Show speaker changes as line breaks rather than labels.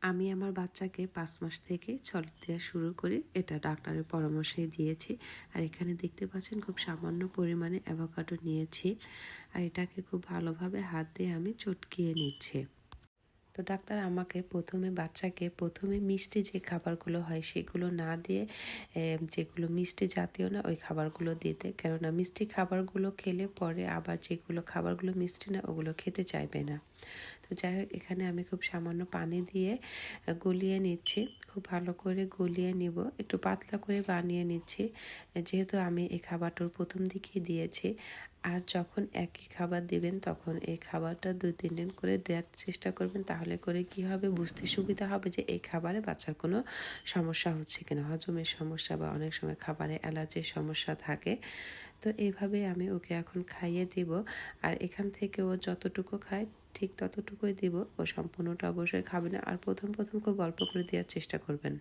আমি আমার বাচ্চাকে 5 মাস থেকে সলিড দেওয়া শুরু করি, এটা ডাক্তারের পরামর্শেই দিয়েছি। আর এখানে দেখতে পাচ্ছেন খুব সামান্য পরিমাণে অ্যাভোকাডো নিয়েছি, আর এটাকে খুব ভালোভাবে হাত দিয়ে আমি চটকিয়ে নিচ্ছি। তো ডাক্তার আমাকে বাচ্চাকে প্রথমে মিষ্টি যে খাবারগুলো হয় সেগুলো না দিয়ে যেগুলো মিষ্টি জাতীয় না ওই খাবারগুলো দিতে, কেননা মিষ্টি খাবারগুলো খেলে পরে আবার যেগুলো খাবারগুলো মিষ্টি না ওগুলো খেতে চাইবে না। তো যাই হোক, এখানে আমি খুব সামান্য পানি দিয়ে গলিয়ে নিচ্ছি, খুব ভালো করে গলিয়ে নিব, একটু পাতলা করে বানিয়ে নিচ্ছি, যেহেতু আমি এই খাবারটার প্রথম দিকেই দিয়েছি। আর যখন একই খাবার দিবেন তখন এই খাবারটা 2-3 দিন করে দেওয়ার চেষ্টা করবেন, তাহলে করে কি হবে, বুঝতে সুবিধা হবে যে এই খাবারে বাচ্চার কোনো সমস্যা হচ্ছে কিনা, হজমের সমস্যা বা অনেক সময় খাবারে অ্যালার্জির সমস্যা থাকে। তো এইভাবে আমি ওকে এখন খাইয়ে দিব, আর এখান থেকে ও যতটুকু খায় ঠিক ততটুকুই দিব, ও সম্পূর্ণটা অবশ্যই খাবে না। আর প্রথম খুব অল্প করে দেওয়ার চেষ্টা করবেন।